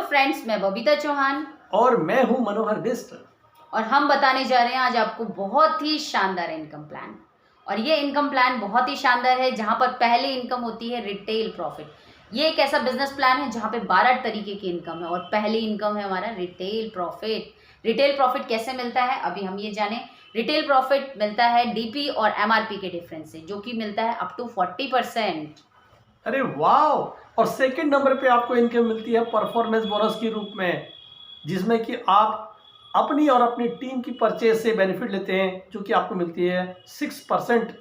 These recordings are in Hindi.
फ्रेंड्स, मैं बबीता चौहान और मैं हूं मनोहर बिष्ट और हम बताने जा रहे हैं आज आपको बहुत ही शानदार इनकम प्लान। और ये इनकम प्लान बहुत ही शानदार है जहां पर पहली इनकम होती है रिटेल प्रॉफिट। ये एक ऐसा बिजनेस प्लान है जहां पे 12 तरीके की इनकम है और पहली इनकम है हमारा रिटेल प्रॉफिट। रिटेल प्रॉफिट कैसे मिलता है अभी हम ये जाने। रिटेल प्रॉफिट मिलता है डीपी और एमआरपी के डिफरेंस से, जो कि मिलता है अप टू 40%। अरे वाह। और सेकंड नंबर पे आपको इनकम मिलती है परफॉर्मेंस बोनस के रूप में, जिसमें कि आप अपनी और अपनी टीम की परचेज से बेनिफिट लेते हैं, जो कि आपको मिलती है 6%।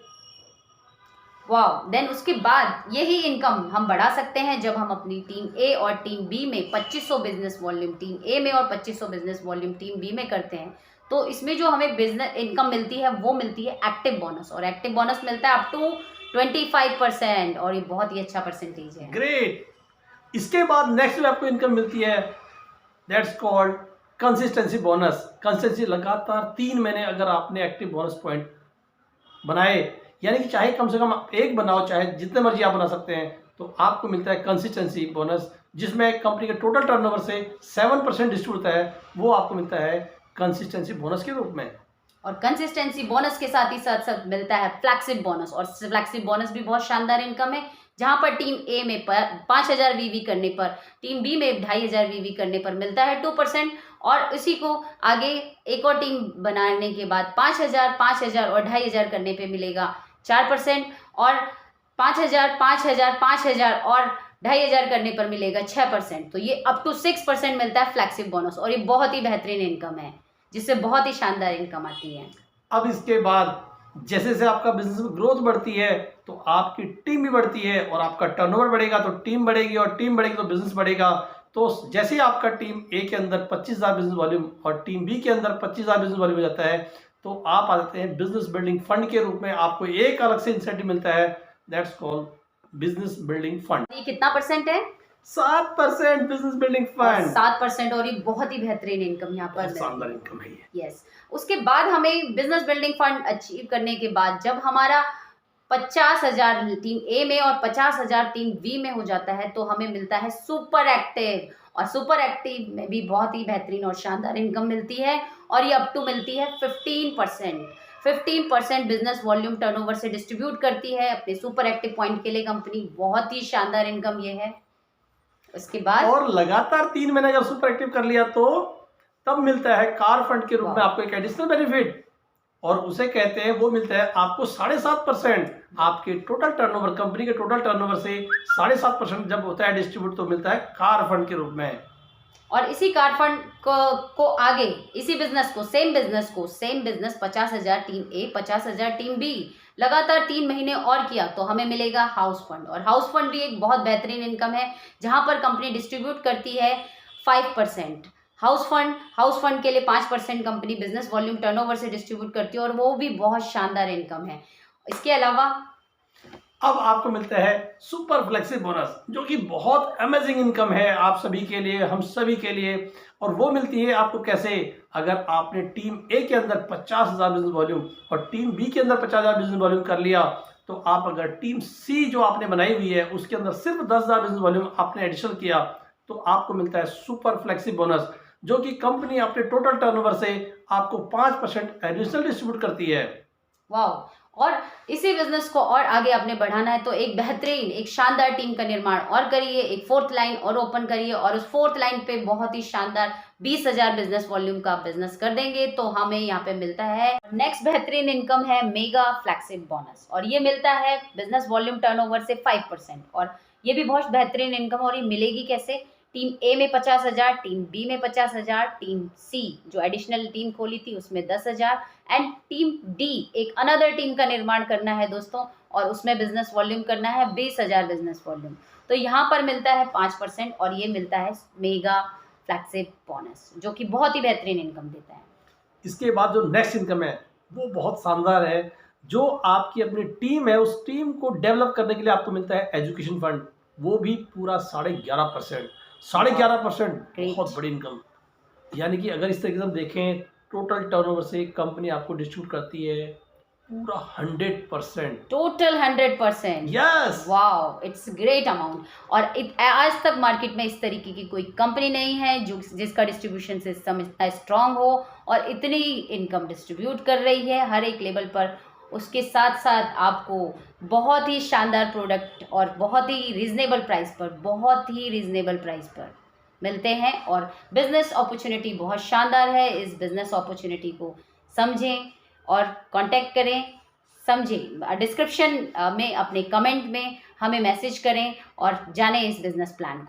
वाह। देन उसके बाद यही इनकम हम बढ़ा सकते हैं जब हम अपनी टीम ए और टीम बी में 2500 बिजनेस वॉल्यूम टीम ए में और 2500 बिजनेस वॉल्यूम टीम बी में करते हैं। तो इसमें जो हमें बिजनेस इनकम मिलती है वो मिलती है एक्टिव बोनस, और एक्टिव बोनस मिलता है अप टू 25%, और ये बहुत ही अच्छा परसेंटेज है। ग्रेट। इसके बाद नेक्स्ट में आपको इनकम मिलती है, that's called consistency bonus. Consistency लगातार 3 महीने अगर आपने एक्टिव बोनस पॉइंट बनाए, यानी कि चाहे कम से कम एक बनाओ, चाहे जितने मर्जी आप बना सकते हैं, तो आपको मिलता है कंसिस्टेंसी बोनस, जिसमें कंपनी के टोटल टर्नओवर से 7% डिस्ट्रीब्यूट होता है, वो आपको मिलता है कंसिस्टेंसी बोनस के रूप में। और कंसिस्टेंसी बोनस के साथ ही साथ मिलता है फ्लैगशिप बोनस, और फ्लैगशिप बोनस भी बहुत शानदार इनकम है जहां पर टीम ए में 5000 वीवी करने पर, टीम बी में 2500 वीवी करने पर मिलता है 2%, और इसी को आगे एक और टीम बनाने के बाद 5000, 5000 और 2500 करने पे मिलेगा 4%, और 5000, 5000, 5000 और 2500 करने पर मिलेगा 6%। तो ये अप टू 6% मिलता है फ्लैगशिप बोनस, और ये बहुत ही बेहतरीन इनकम है जिससे बहुत ही शानदार इनकम आती है। अब इसके बाद जैसे जैसे आपका बिजनेस में ग्रोथ बढ़ती है तो आपकी टीम भी बढ़ती है, और आपका टर्नओवर बढ़ेगा तो टीम बढ़ेगी, और टीम बढ़ेगी तो बिजनेस बढ़ेगा। तो जैसे ही आपका टीम ए के अंदर 25,000 बिजनेस वॉल्यूम और टीम बी के अंदर 25,000 बिजनेस वॉल्यूम हो जाता है, तो आप आ जाते हैं बिजनेस बिल्डिंग फंड के रूप में। आपको एक अलग से इंसेंटिव मिलता है, that's called business building fund. ये कितना परसेंट है? 7% बिजनेस बिल्डिंग फंड। 7%, और ये बहुत ही बेहतरीन इनकम यहाँ पर शानदार इनकम है ये। यस। उसके बाद हमें बिजनेस बिल्डिंग फंड अचीव करने के बाद जब हमारा 50,000 टीम ए में और 50,000 टीम बी में हो जाता है, तो हमें मिलता है सुपर एक्टिव, और सुपर एक्टिव में भी बहुत ही बेहतरीन और शानदार इनकम मिलती है, और ये अप टू मिलती है 15%। 15% बिजनेस वॉल्यूम टर्नओवर से डिस्ट्रीब्यूट करती है अपने सुपर एक्टिव पॉइंट के लिए कंपनी। बहुत ही शानदार इनकम ये है। उसके बाद और लगातार 3 महीने अगर सुपर एक्टिव कर लिया तो तब मिलता है कार फंड के रूप में आपको एक एडिशनल बेनिफिट, और उसे कहते हैं, वो मिलता है आपको 7.5%। आपके टोटल टर्नओवर, कंपनी के टोटल टर्नओवर से 7.5% जब होता है डिस्ट्रीब्यूट, तो मिलता है कार फंड के रूप में। और इसी कार फंड को आगे इसी बिजनेस को सेम बिजनेस 50,000 टीम ए, 50,000 टीम बी लगातार 3 महीने और किया तो हमें मिलेगा हाउस फंड। और हाउस फंड भी एक बहुत बेहतरीन इनकम है जहां पर कंपनी डिस्ट्रीब्यूट करती है 5%। हाउस फंड के लिए 5% कंपनी बिजनेस वॉल्यूम टर्नओवर से डिस्ट्रीब्यूट करती है, और वो भी बहुत शानदार इनकम है। इसके अलावा अब आपको मिलता है सुपर फ्लेक्सी बोनस, जो कि बहुत अमेजिंग इनकम है आप सभी के लिए, हम सभी के लिए। और वो मिलती है आपको कैसे, अगर आपने टीम ए के अंदर 50,000 बिजनेस वॉल्यूम और टीम बी के अंदर 50,000 बिजनेस वॉल्यूम कर लिया, तो आप अगर टीम सी जो आपने बनाई हुई है उसके अंदर सिर्फ 10,000 बिजनेस वॉल्यूम आपने एडिशनल किया, तो आपको मिलता है सुपर फ्लेक्सी बोनस, जो कि कंपनी अपने टोटल टर्नओवर से आपको 5% एडिशनल डिस्ट्रीब्यूट करती है। वाह। और इसी बिजनेस को और आगे आपने बढ़ाना है तो एक बेहतरीन, एक शानदार टीम का निर्माण और करिए, एक 4th लाइन और ओपन करिए, और उस 4th लाइन पे बहुत ही शानदार 20,000 बिजनेस वॉल्यूम का बिजनेस कर देंगे तो हमें यहाँ पे मिलता है नेक्स्ट बेहतरीन इनकम है मेगा फ्लैगशिप बोनस, और ये मिलता है बिजनेस वॉल्यूम टर्नओवर से 5%। और ये भी बहुत बेहतरीन इनकम, और ये मिलेगी कैसे? टीम ए में 50,000, टीम बी में 50,000, टीम सी जो एडिशनल टीम खोली थी उसमें 10,000, एंड टीम डी एक अनदर टीम का निर्माण करना है दोस्तों, और उसमें बिजनेस वॉल्यूम करना है 20,000 बिजनेस वॉल्यूम। तो यहाँ पर मिलता है 5%, और ये मिलता है मेगा फ्लैगशिप बोनस, जो कि बहुत ही बेहतरीन इनकम देता है। इसके बाद जो नेक्स्ट इनकम है वो बहुत शानदार है, जो आपकी अपनी टीम है उस टीम को डेवलप करने के लिए आपको मिलता है एजुकेशन फंड, वो भी पूरा 11.5%। 11.5% बहुत बड़ी इनकम। यानी कि अगर इस तरीके से हम देखें, टोटल टर्नओवर से कंपनी आपको डिस्ट्रीब्यूट करती है पूरा 100%। Total 100%। Yes. Wow, it's great amount. और आज तक मार्केट में इस तरीके की कोई कंपनी नहीं है जो जिसका डिस्ट्रीब्यूशन सिस्टम इतना स्ट्रांग हो और इतनी इनकम डिस्ट्रीब्यूट कर रही है हर एक लेवल पर। उसके साथ साथ आपको बहुत ही शानदार प्रोडक्ट और बहुत ही रीजनेबल प्राइस पर मिलते हैं। और बिजनेस अपॉर्चुनिटी बहुत शानदार है। इस बिजनेस अपॉर्चुनिटी को समझें और कांटेक्ट करें। समझें, डिस्क्रिप्शन में अपने कमेंट में हमें मैसेज करें और जानें इस बिजनेस प्लान को।